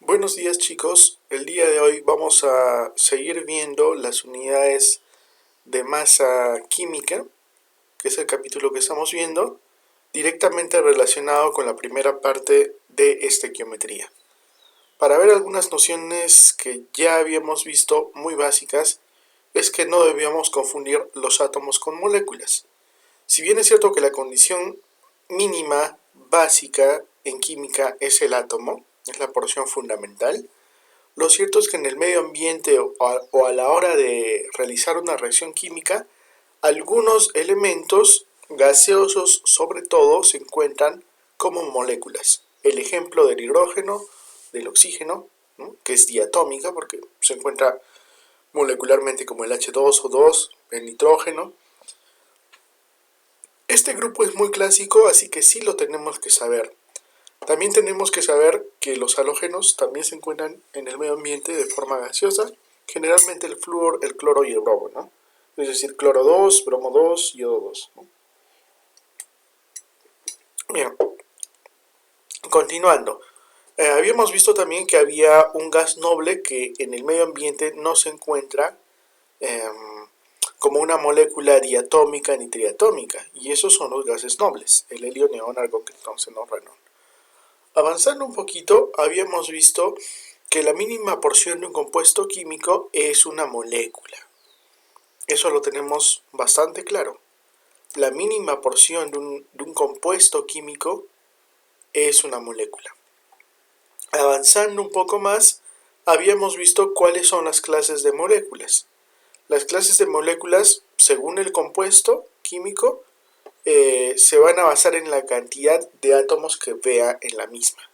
Buenos días chicos, el día de hoy vamos a seguir viendo las unidades de masa química, que es el capítulo que estamos viendo, directamente relacionado con la primera parte de estequiometría. Para ver algunas nociones que ya habíamos visto muy básicas, es que no debíamos confundir los átomos con moléculas. Si bien es cierto que la condición mínima básica en química es el átomo, es la porción fundamental, lo cierto es que en el medio ambiente o a la hora de realizar una reacción química, algunos elementos gaseosos sobre todo se encuentran como moléculas. El ejemplo del hidrógeno, del oxígeno, ¿no?, que es diatómica porque se encuentra molecularmente como el H2O2, el nitrógeno. Este grupo es muy clásico, así que sí lo tenemos que saber. También tenemos que saber que los halógenos también se encuentran en el medio ambiente de forma gaseosa, generalmente el flúor, el cloro y el bromo, ¿no? Es decir, cloro 2, bromo 2, yodo 2, ¿no? Bien, continuando. Habíamos visto también que había un gas noble que en el medio ambiente no se encuentra eh, como una molécula diatómica ni triatómica, y esos son los gases nobles, el helio, neón, argón, criptón, xenón, radón. Avanzando un poquito, habíamos visto que la mínima porción de un compuesto químico es una molécula. Eso lo tenemos bastante claro. La mínima porción de un compuesto químico es una molécula. Avanzando un poco más, habíamos visto cuáles son las clases de moléculas. Las clases de moléculas, según el compuesto químico, se van a basar en la cantidad de átomos que vea en la misma.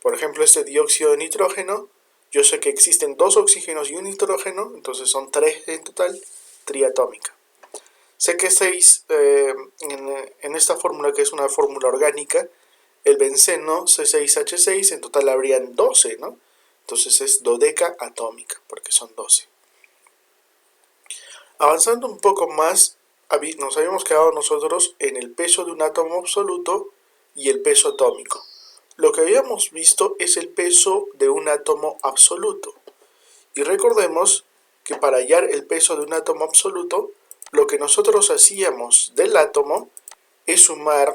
Por ejemplo, este dióxido de nitrógeno, yo sé que existen dos oxígenos y un nitrógeno, entonces son 3 en total, triatómica. Sé que 6 en esta fórmula, que es una fórmula orgánica, el benceno C6H6, en total habrían 12, ¿no? Entonces es dodeca atómica, porque son 12. Avanzando un poco más, nos habíamos quedado nosotros en el peso de un átomo absoluto y el peso atómico. Lo que habíamos visto es el peso de un átomo absoluto. Y recordemos que para hallar el peso de un átomo absoluto, lo que nosotros hacíamos del átomo es sumar,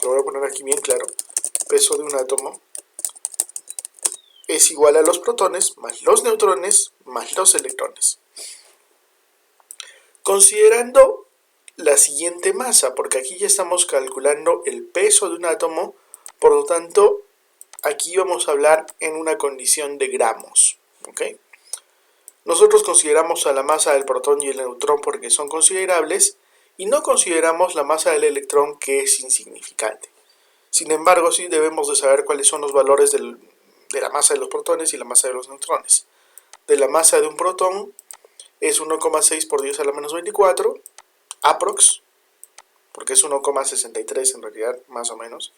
lo voy a poner aquí bien claro, peso de un átomo es igual a los protones más los neutrones más los electrones. Considerando la siguiente masa, porque aquí ya estamos calculando el peso de un átomo, por lo tanto, aquí vamos a hablar en una condición de gramos, ¿ok? Nosotros consideramos a la masa del protón y el neutrón porque son considerables, y no consideramos la masa del electrón, que es insignificante. Sin embargo, sí debemos de saber cuáles son los valores de la masa de los protones y la masa de los neutrones. De la masa de un protón es 1,6 por 10 a la menos 24, aprox, porque es 1,63 en realidad, más o menos.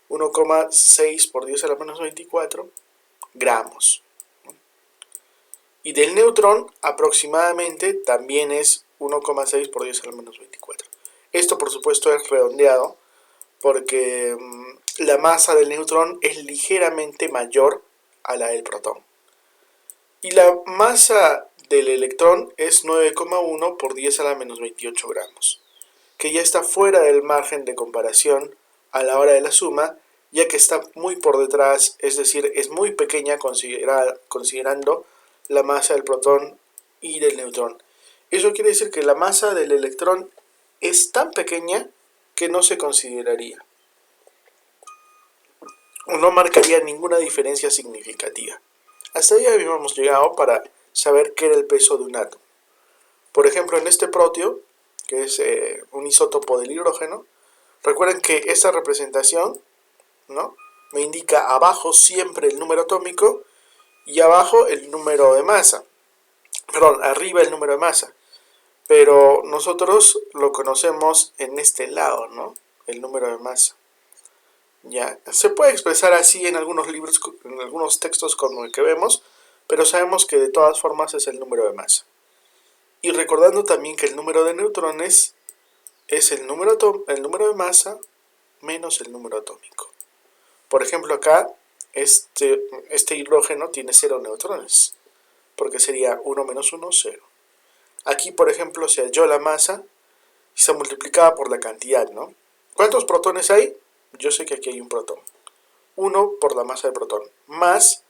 1,6 por 10 a la menos 24 gramos. Y del neutrón aproximadamente también es 1,6 por 10 a la menos 24. Esto por supuesto es redondeado porque la masa del neutrón es ligeramente mayor a la del protón. Y la masa del electrón es 9,1 por 10 a la menos 28 gramos, que ya está fuera del margen de comparación a la hora de la suma, ya que está muy por detrás, es decir, es muy pequeña considerando la masa del protón y del neutrón. Eso quiere decir que la masa del electrón es tan pequeña que no se consideraría, o no marcaría ninguna diferencia significativa. Hasta ahí habíamos llegado para saber qué era el peso de un átomo. Por ejemplo, en este proteo, que es un isótopo del hidrógeno, recuerden que esta representación, ¿no?, me indica abajo siempre el número atómico y abajo el número de masa. Perdón, arriba el número de masa. Pero nosotros lo conocemos en este lado, ¿no?, el número de masa. Ya, se puede expresar así en algunos libros, en algunos textos como el que vemos, pero sabemos que de todas formas es el número de masa. Y recordando también que el número de neutrones es el número de masa menos el número atómico. Por ejemplo, acá este hidrógeno tiene 0 neutrones, porque sería 1 menos 1, 0. Aquí, por ejemplo, se halló la masa y se multiplicaba por la cantidad, ¿no? ¿Cuántos protones hay? Yo sé que aquí hay un protón. 1 por la masa del protón, más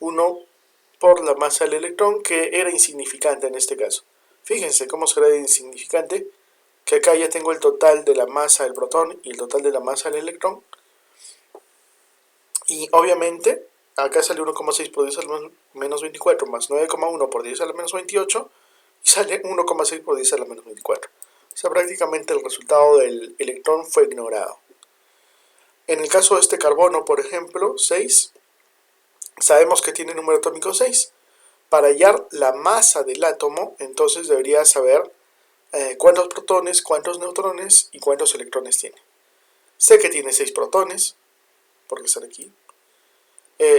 1 por la masa del electrón, que era insignificante en este caso. Fíjense cómo será insignificante, que acá ya tengo el total de la masa del protón y el total de la masa del electrón. Y obviamente, acá sale 1,6 por 10 a la menos 24, más 9,1 por 10 a la menos 28, y sale 1,6 por 10 a la menos 24. O sea, prácticamente el resultado del electrón fue ignorado. En el caso de este carbono, por ejemplo, 6, sabemos que tiene número atómico 6. Para hallar la masa del átomo, entonces debería saber cuántos protones, cuántos neutrones y cuántos electrones tiene. Sé que tiene 6 protones, porque están aquí.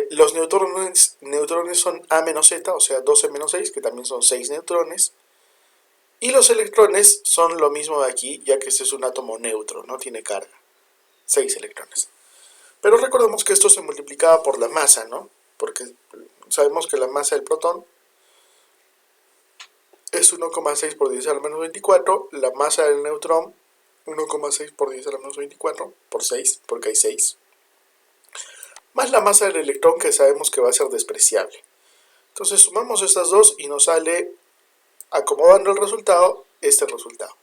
Los neutrones son A-Z, o sea 12-6, que también son 6 neutrones. Y los electrones son lo mismo de aquí, ya que este es un átomo neutro, no tiene carga. 6 electrones. Pero recordemos que esto se multiplicaba por la masa, ¿no? Porque sabemos que la masa del protón es 1,6 por 10 a la menos 24, la masa del neutrón 1,6 por 10 a la menos 24, por 6, porque hay 6, más la masa del electrón, que sabemos que va a ser despreciable. Entonces sumamos estas dos y nos sale, acomodando el resultado, este resultado.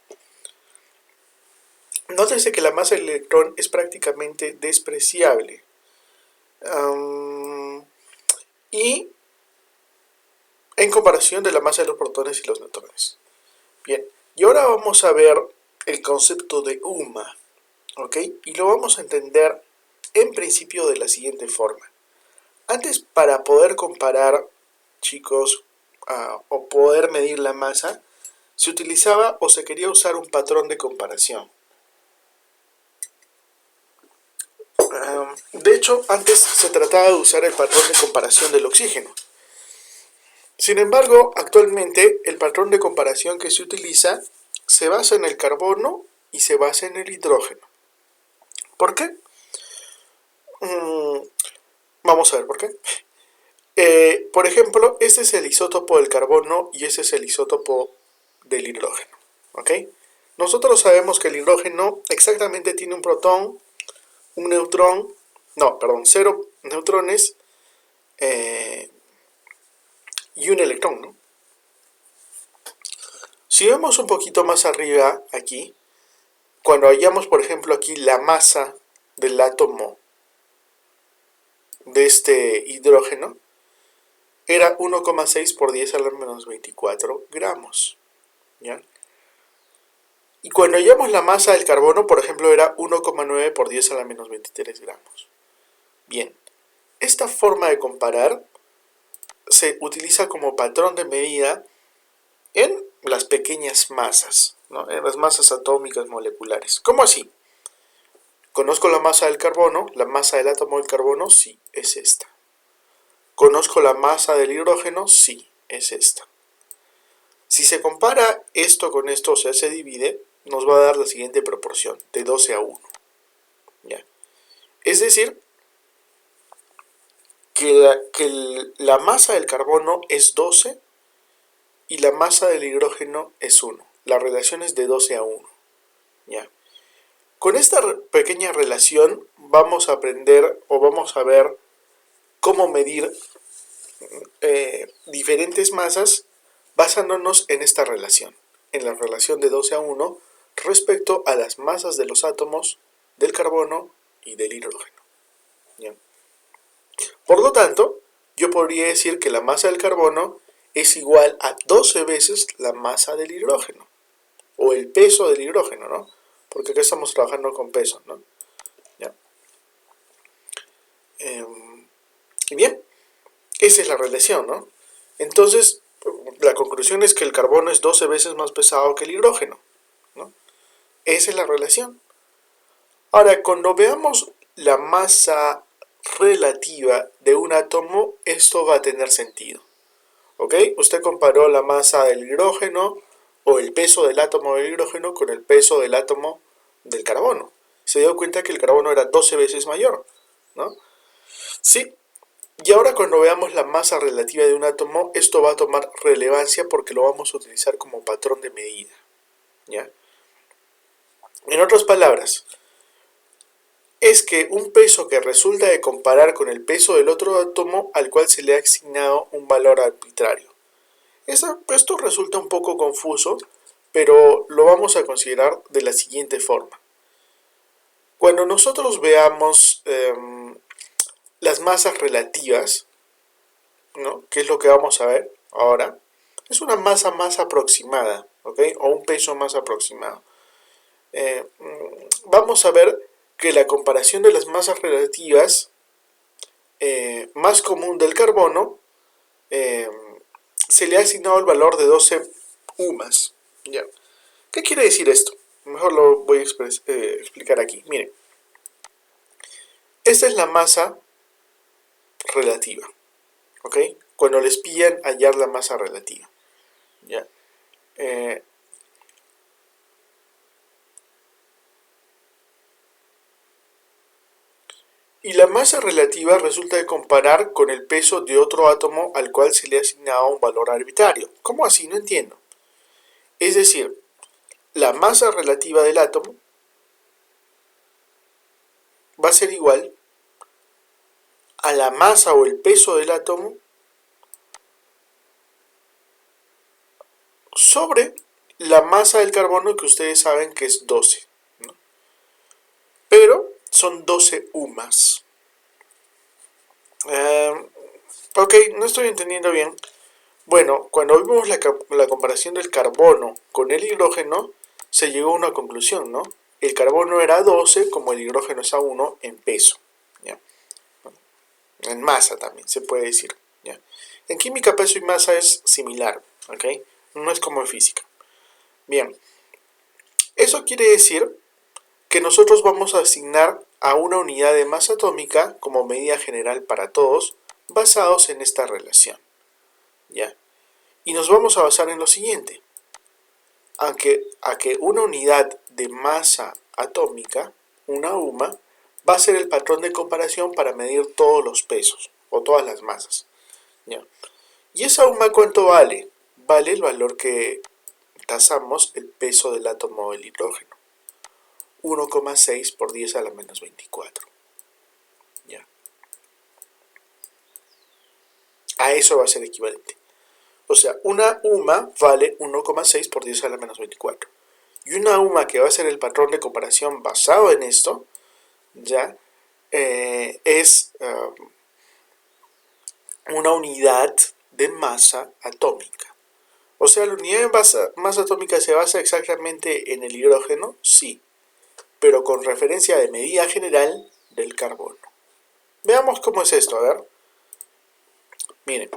Nótese que la masa del electrón es prácticamente despreciable. Y en comparación de la masa de los protones y los neutrones. Bien, y ahora vamos a ver el concepto de UMA, ¿ok? Y lo vamos a entender en principio de la siguiente forma. Antes, para poder comparar, chicos, o poder medir la masa, se utilizaba o se quería usar un patrón de comparación. De hecho, antes se trataba de usar el patrón de comparación del oxígeno. Sin embargo, actualmente el patrón de comparación que se utiliza se basa en el carbono y se basa en el hidrógeno. ¿Por qué? Vamos a ver por qué. Por ejemplo, este es el isótopo del carbono y este es el isótopo del hidrógeno. ¿Ok? Nosotros sabemos que el hidrógeno exactamente tiene un protón, un neutrón, no, perdón, 0 neutrones y un electrón, ¿no? Si vemos un poquito más arriba, aquí, cuando hallamos, por ejemplo, aquí la masa del átomo de este hidrógeno, era 1,6 por 10 a la menos 24 gramos. ¿Ya? Y cuando hallamos la masa del carbono, por ejemplo, era 1,9 por 10 a la menos 23 gramos. Bien, esta forma de comparar se utiliza como patrón de medida en las pequeñas masas, ¿no? En las masas atómicas moleculares. ¿Cómo así? Conozco la masa del carbono, la masa del átomo del carbono, sí, es esta. ¿Conozco la masa del hidrógeno? Sí, es esta. Si se compara esto con esto, o sea, se divide, nos va a dar la siguiente proporción, de 12 a 1. ¿Ya? Es decir, que la masa del carbono es 12 y la masa del hidrógeno es 1. La relación es de 12 a 1. ¿Ya? Con esta pequeña relación vamos a aprender o vamos a ver cómo medir diferentes masas basándonos en esta relación, en la relación de 12 a 1 respecto a las masas de los átomos del carbono y del hidrógeno. ¿Ya? Por lo tanto, yo podría decir que la masa del carbono es igual a 12 veces la masa del hidrógeno, o el peso del hidrógeno, ¿no? Porque acá estamos trabajando con peso, ¿no? ¿Ya? Y bien, esa es la relación, ¿no? Entonces, la conclusión es que el carbono es 12 veces más pesado que el hidrógeno, ¿no? Esa es la relación. Ahora, cuando veamos la masa relativa de un átomo, esto va a tener sentido. ¿Ok? Usted comparó la masa del hidrógeno o el peso del átomo del hidrógeno con el peso del átomo del carbono. Se dio cuenta que el carbono era 12 veces mayor, ¿no? Sí, y ahora cuando veamos la masa relativa de un átomo, esto va a tomar relevancia porque lo vamos a utilizar como patrón de medida, ¿ya? En otras palabras, es que un peso que resulta de comparar con el peso del otro átomo al cual se le ha asignado un valor arbitrario. Esto resulta un poco confuso, pero lo vamos a considerar de la siguiente forma. Cuando nosotros veamos las masas relativas, ¿no? ¿Qué es lo que vamos a ver ahora? Es una masa más aproximada, ¿ok? O un peso más aproximado. Vamos a ver que la comparación de las masas relativas más común del carbono eh, se le ha asignado el valor de 12 UMAS. ¿Ya? ¿Qué quiere decir esto? Mejor lo voy a explicar aquí. Miren, esta es la masa relativa, ¿ok? Cuando les piden hallar la masa relativa, ¿ya? Y la masa relativa resulta de comparar con el peso de otro átomo al cual se le ha asignado un valor arbitrario. ¿Cómo así? No entiendo. Es decir, la masa relativa del átomo va a ser igual a la masa o el peso del átomo sobre la masa del carbono, que ustedes saben que es 12, ¿no? Pero son 12 UMAS. Ok, no estoy entendiendo bien. Bueno, cuando vimos la comparación del carbono con el hidrógeno, se llegó a una conclusión, ¿no? El carbono era 12, como el hidrógeno es a 1 en peso, ¿ya? En masa también, se puede decir, ¿ya? En química, peso y masa es similar, ¿ok? No es como en física. Bien, eso quiere decir que nosotros vamos a asignar a una unidad de masa atómica como medida general para todos, basados en esta relación, ¿ya? Y nos vamos a basar en lo siguiente. A que una unidad de masa atómica, una UMA, va a ser el patrón de comparación para medir todos los pesos o todas las masas, ¿ya? ¿Y esa UMA cuánto vale? Vale el valor que tasamos el peso del átomo del hidrógeno. 1,6 por 10 a la menos 24. ¿Ya? A eso va a ser equivalente. O sea, una UMA vale 1,6 por 10 a la menos 24. Y una UMA que va a ser el patrón de comparación basado en esto, ya, es una unidad de masa atómica. O sea, la unidad de masa atómica se basa exactamente en el hidrógeno, sí, pero con referencia de medida general del carbono. Veamos cómo es esto, a ver. Miren,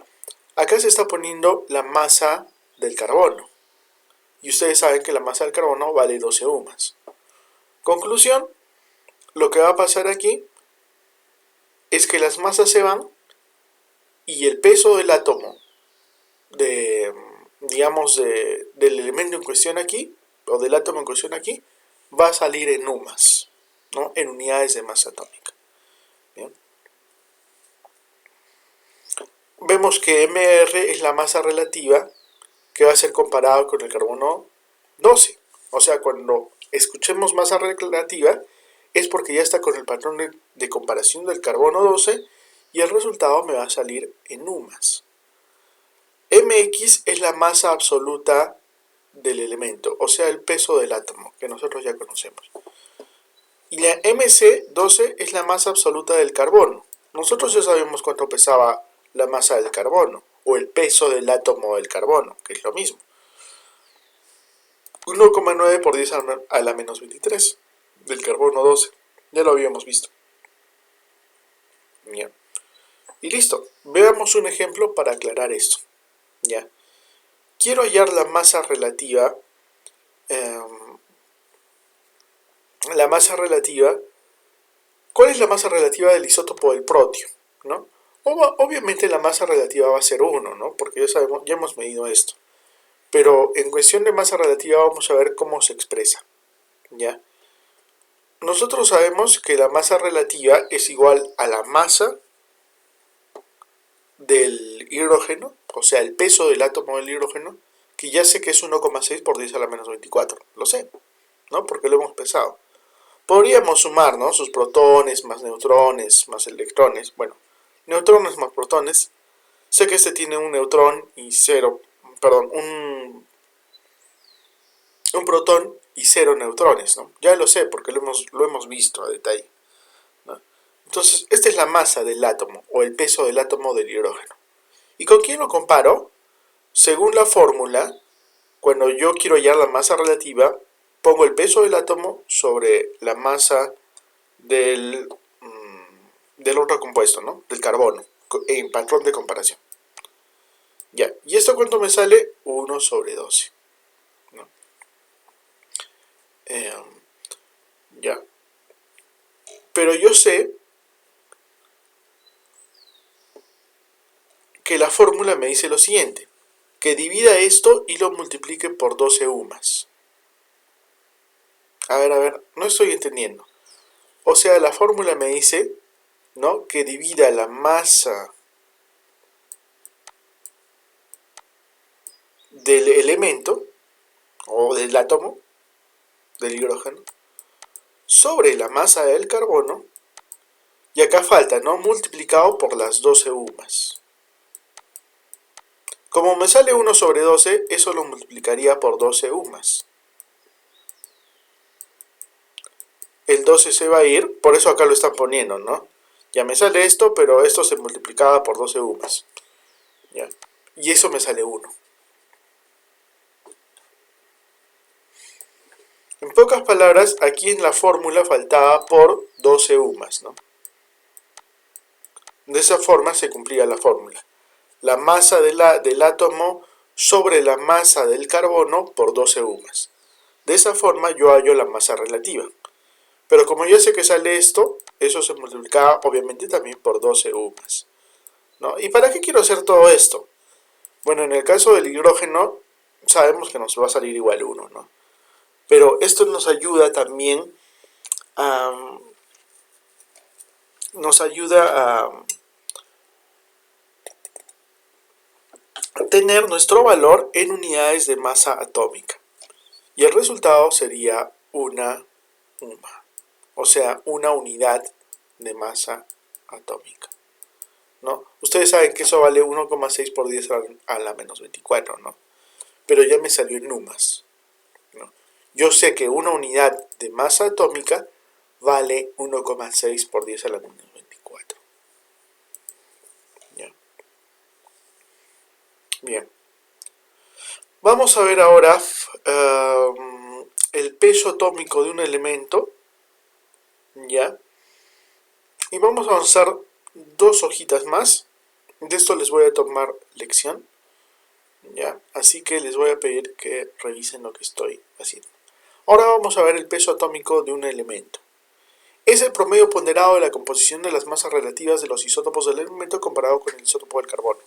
acá se está poniendo la masa del carbono. Y ustedes saben que la masa del carbono vale 12 UMAS. Conclusión, lo que va a pasar aquí es que las masas se van y el peso del átomo, digamos, del elemento en cuestión aquí, o del átomo en cuestión aquí, va a salir en UMAS, ¿no? En unidades de masa atómica. ¿Bien? Vemos que Mr es la masa relativa que va a ser comparado con el carbono 12. O sea, cuando escuchemos masa relativa es porque ya está con el patrón de comparación del carbono 12 y el resultado me va a salir en UMAS. Mx es la masa absoluta del elemento, o sea, el peso del átomo, que nosotros ya conocemos. Y la Mc12 es la masa absoluta del carbono. Nosotros ya sabemos cuánto pesaba la masa del carbono, o el peso del átomo del carbono, que es lo mismo. 1,9 por 10 a la menos 23 del carbono 12. Ya lo habíamos visto. Bien. Y listo. Veamos un ejemplo para aclarar esto. ¿Ya? Quiero hallar la masa relativa. La masa relativa. ¿Cuál es la masa relativa del isótopo del protio? ¿No? Obviamente la masa relativa va a ser 1, ¿no? Porque ya hemos medido esto. Pero en cuestión de masa relativa vamos a ver cómo se expresa. ¿Ya? Nosotros sabemos que la masa relativa es igual a la masa del hidrógeno, o sea, el peso del átomo del hidrógeno, que ya sé que es 1,6 por 10 a la menos 24, lo sé, ¿no? Porque lo hemos pesado. Podríamos sumar, ¿no? Sus protones, más neutrones, más electrones, bueno, neutrones más protones. Sé que este tiene un neutrón y cero, perdón, un protón y cero neutrones, ¿no? Ya lo sé porque lo hemos visto a detalle, ¿no? Entonces, esta es la masa del átomo o el peso del átomo del hidrógeno. ¿Y con quién lo comparo? Según la fórmula, cuando yo quiero hallar la masa relativa, pongo el peso del átomo sobre la masa del, del otro compuesto, ¿no? Del carbono, en patrón de comparación. Ya, ¿y esto cuánto me sale? 1 sobre 12, ¿no? Ya, pero yo sé que la fórmula me dice lo siguiente, que divida esto y lo multiplique por 12 UMAS. A ver, no estoy entendiendo. O sea, la fórmula me dice, ¿no?, que divida la masa del elemento o del átomo del hidrógeno sobre la masa del carbono, y acá falta, ¿no?, multiplicado por las 12 UMAS. Como me sale 1 sobre 12, eso lo multiplicaría por 12 UMAS. El 12 se va a ir, por eso acá lo están poniendo, ¿no? Ya me sale esto, pero esto se multiplicaba por 12 UMAS. ¿Ya? Y eso me sale 1. En pocas palabras, aquí en la fórmula faltaba por 12 UMAS, ¿no? De esa forma se cumplía la fórmula. La masa del átomo sobre la masa del carbono por 12 UMAS. De esa forma yo hallo la masa relativa. Pero como yo sé que sale esto, eso se multiplicaba obviamente también por 12 UMAS, ¿no? ¿Y para qué quiero hacer todo esto? Bueno, en el caso del hidrógeno, sabemos que nos va a salir igual 1, ¿no? Pero esto nos ayuda también a, tener nuestro valor en unidades de masa atómica. Y el resultado sería una UMA, o sea, una unidad de masa atómica, ¿no? Ustedes saben que eso vale 1,6 por 10 a la menos 24, ¿no? Pero ya me salió en UMAS, ¿no? Yo sé que una unidad de masa atómica vale 1,6 por 10 a la menos 24. ¿Ya? Bien. Vamos a ver ahora el peso atómico de un elemento, ¿ya? Y vamos a avanzar 2 hojitas más. De esto les voy a tomar lección, ¿ya? Así que les voy a pedir que revisen lo que estoy haciendo. Ahora vamos a ver el peso atómico de un elemento. Es el promedio ponderado de la composición de las masas relativas de los isótopos del elemento comparado con el isótopo del carbono,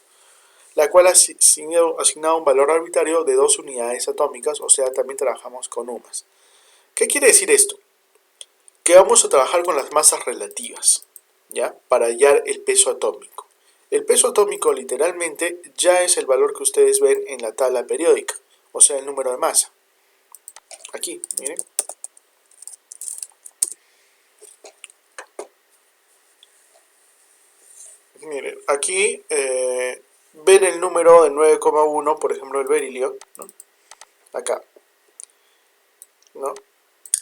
la cual ha asignado un valor arbitrario de 2 unidades atómicas, o sea, también trabajamos con UMAS. ¿Qué quiere decir esto? Que vamos a trabajar con las masas relativas, ¿ya?, para hallar el peso atómico. El peso atómico literalmente ya es el valor que ustedes ven en la tabla periódica, o sea, el número de masa. Aquí, miren. Miren, aquí ven el número de 9,1, por ejemplo, el berilio, ¿no? Acá, ¿no?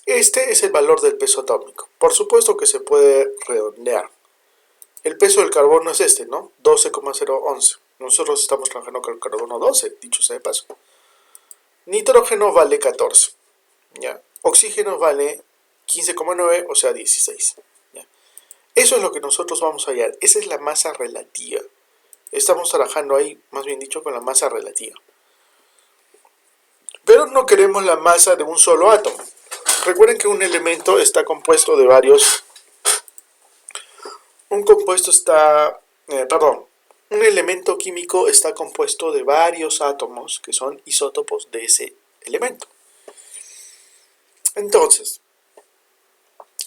Este es el valor del peso atómico. Por supuesto que se puede redondear. El peso del carbono es este, ¿no? 12,011. Nosotros estamos trabajando con el carbono 12, dicho sea de paso. Nitrógeno vale 14, ¿ya? Oxígeno vale 15,9, o sea 16, ¿ya? Eso es lo que nosotros vamos a hallar. Esa es la masa relativa. Estamos trabajando ahí, más bien dicho, con la masa relativa. Pero no queremos la masa de un solo átomo. Recuerden que un elemento está compuesto de varios... Un elemento químico está compuesto de varios átomos que son isótopos de ese elemento. Entonces,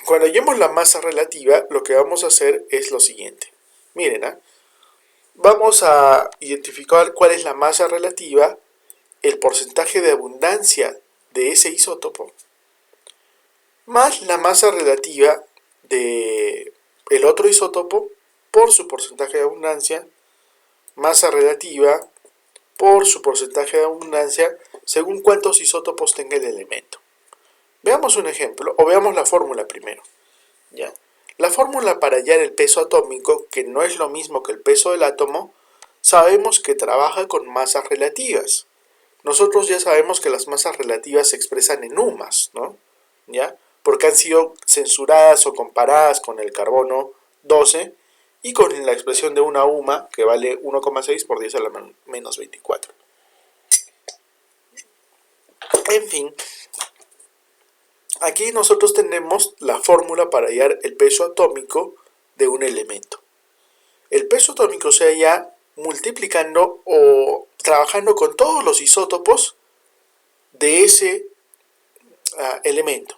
cuando hallemos la masa relativa, lo que vamos a hacer es lo siguiente. Miren, vamos a identificar cuál es la masa relativa, el porcentaje de abundancia de ese isótopo, más la masa relativa de el otro isótopo por su porcentaje de abundancia, masa relativa por su porcentaje de abundancia según cuántos isótopos tenga el elemento. Veamos un ejemplo, o veamos la fórmula primero. ¿Ya? La fórmula para hallar el peso atómico, que no es lo mismo que el peso del átomo, sabemos que trabaja con masas relativas. Nosotros ya sabemos que las masas relativas se expresan en UMAS, ¿no? ¿Ya? Porque han sido censuradas o comparadas con el carbono 12 y con la expresión de una UMA que vale 1,6 por 10 a la menos 24. En fin, aquí nosotros tenemos la fórmula para hallar el peso atómico de un elemento. El peso atómico se halla multiplicando o trabajando con todos los isótopos de ese elemento.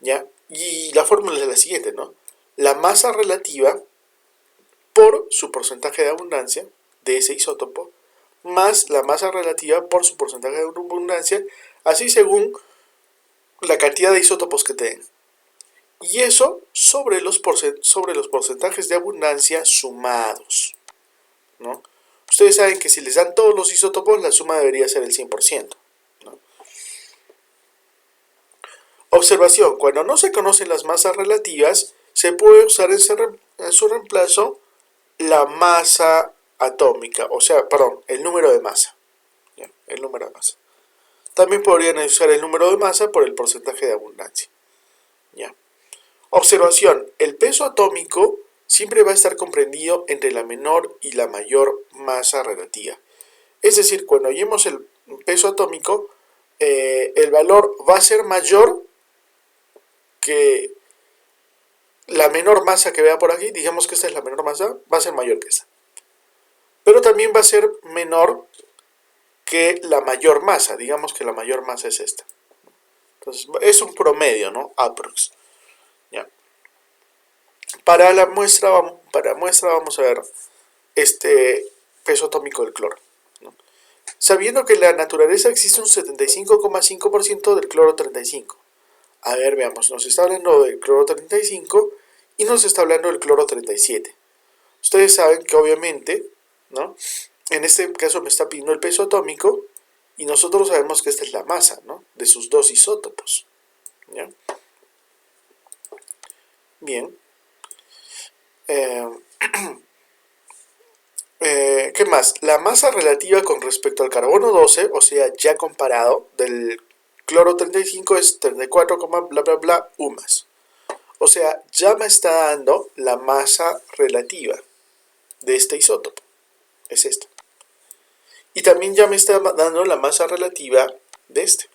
¿Ya? Y la fórmula es la siguiente, ¿no? La masa relativa por su porcentaje de abundancia de ese isótopo más la masa relativa por su porcentaje de abundancia, así según la cantidad de isótopos que tengan. Y eso sobre los porcentajes de abundancia sumados, ¿no? Ustedes saben que si les dan todos los isótopos, la suma debería ser el 100%. ¿No? Observación, cuando no se conocen las masas relativas, se puede usar en su reemplazo la masa atómica, o sea, perdón, el número de masa. ¿Ya? El número de masa. También podrían usar el número de masa por el porcentaje de abundancia. ¿Ya? Observación, el peso atómico siempre va a estar comprendido entre la menor y la mayor masa relativa. Es decir, cuando hallemos el peso atómico, el valor va a ser mayor que la menor masa que vea por aquí. Digamos que esta es la menor masa, va a ser mayor que esta. Pero también va a ser menor que la mayor masa. Digamos que la mayor masa es esta. Entonces, es un promedio, ¿no? Aprox. ¿Ya? Para muestra vamos a ver este peso atómico del cloro, ¿no? Sabiendo que en la naturaleza existe un 75,5% del cloro 35. A ver, veamos, nos está hablando del cloro 35 y nos está hablando del cloro 37. Ustedes saben que obviamente, ¿no? En este caso me está pidiendo el peso atómico y nosotros sabemos que esta es la masa, ¿no? De sus dos isótopos. ¿Ya? Bien. ¿Qué más? La masa relativa con respecto al carbono 12, o sea, ya comparado, del cloro 35 es 34, bla bla bla, UMAS. O sea, ya me está dando la masa relativa de este isótopo. Es esta. Y también ya me está dando la masa relativa de este.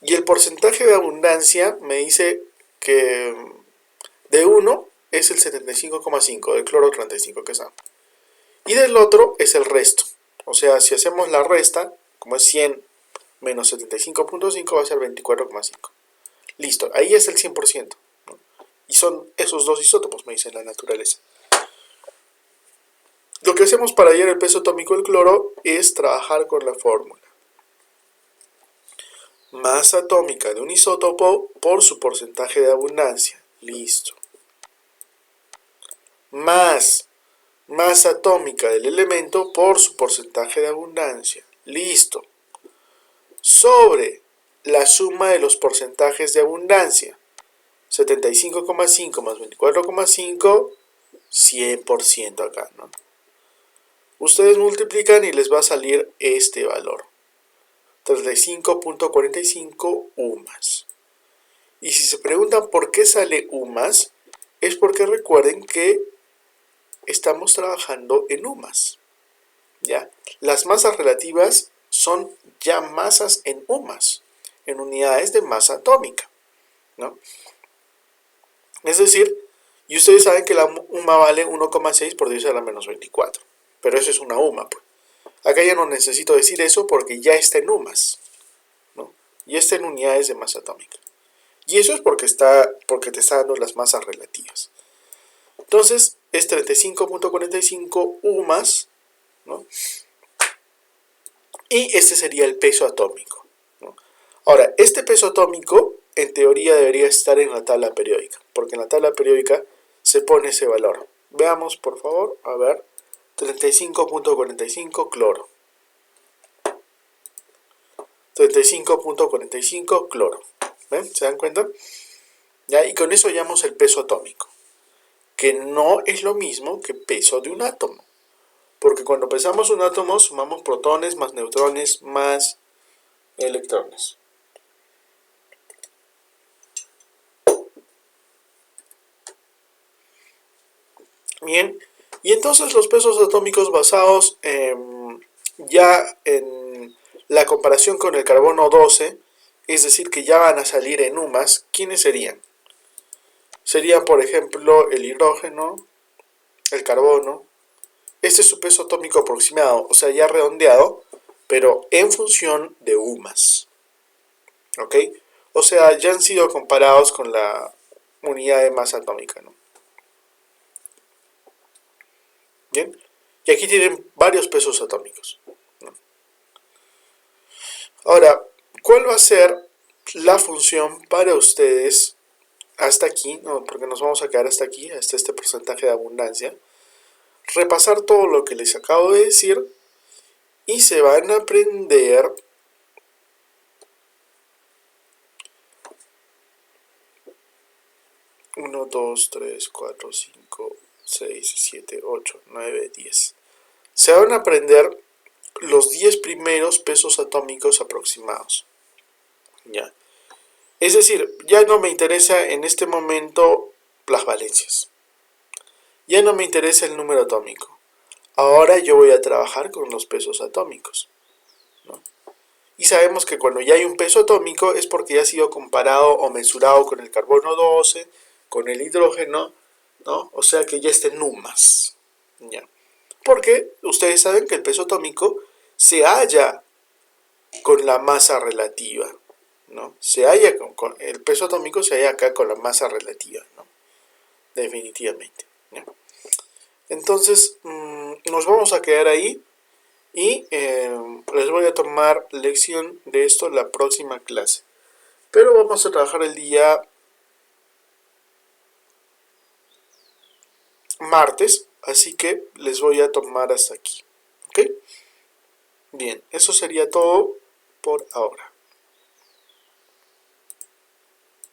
Y el porcentaje de abundancia me dice que de uno es el 75,5 del cloro 35 que sabemos. Y del otro es el resto. O sea, si hacemos la resta, como es 100 menos 75,5 va a ser 24,5. Listo, ahí es el 100%. ¿No? Y son esos dos isótopos, me dice la naturaleza. Lo que hacemos para hallar el peso atómico del cloro es trabajar con la fórmula. Masa atómica de un isótopo por su porcentaje de abundancia. Listo. Más masa atómica del elemento por su porcentaje de abundancia. Listo. Sobre la suma de los porcentajes de abundancia. 75,5 más 24,5, 100% acá, ¿no? Ustedes multiplican y les va a salir este valor. 35,45 UMAS. Y si se preguntan por qué sale UMAS, es porque recuerden que estamos trabajando en UMAS. ¿Ya? Las masas relativas son ya masas en UMAS, en unidades de masa atómica, ¿no? Es decir, y ustedes saben que la UMA vale 1,6 por 10 a la menos 24, pero eso es una UMA, pues. Acá ya no necesito decir eso porque ya está en UMAS, ¿no? Ya está en unidades de masa atómica. Y eso es porque te está dando las masas relativas. Entonces, es 35.45 UMAS, ¿no? Y este sería el peso atómico, ¿no? Ahora, este peso atómico en teoría debería estar en la tabla periódica, porque en la tabla periódica se pone ese valor. Veamos, por favor, a ver, 35.45 cloro. 35.45 cloro. ¿Ven? ¿Se dan cuenta? ¿Ya? Y con eso hallamos el peso atómico, que no es lo mismo que peso de un átomo. Porque cuando pesamos un átomo sumamos protones más neutrones más electrones. Bien, y entonces los pesos atómicos basados ya en la comparación con el carbono 12, es decir, que ya van a salir en UMAS, ¿quiénes serían? Serían, por ejemplo, el hidrógeno, el carbono. Este es su peso atómico aproximado, o sea, ya redondeado, pero en función de UMAS. ¿Ok? O sea, ya han sido comparados con la unidad de masa atómica, ¿no? Bien, y aquí tienen varios pesos atómicos, ¿no? Ahora, ¿cuál va a ser la función para ustedes hasta aquí? No, porque nos vamos a quedar hasta aquí, hasta este porcentaje de abundancia. Repasar todo lo que les acabo de decir y se van a aprender uno, 2, 3, 4, 5, 6, 7, 8, 9, 10. Se van a aprender los 10 primeros pesos atómicos aproximados. ¿Ya? Es decir, ya no me interesa en este momento las valencias. Ya no me interesa el número atómico. Ahora yo voy a trabajar con los pesos atómicos, ¿no? Y sabemos que cuando ya hay un peso atómico es porque ya ha sido comparado o mesurado con el carbono 12, con el hidrógeno, ¿no? O sea que ya está en UMAS. ¿Ya? Porque ustedes saben que el peso atómico se halla con la masa relativa, ¿no? Se halla con el peso atómico se halla acá con la masa relativa, ¿no? Definitivamente, ¿no? Entonces, nos vamos a quedar ahí y les voy a tomar lección de esto la próxima clase. Pero vamos a trabajar el día martes, así que les voy a tomar hasta aquí. ¿Ok? Bien, eso sería todo por ahora.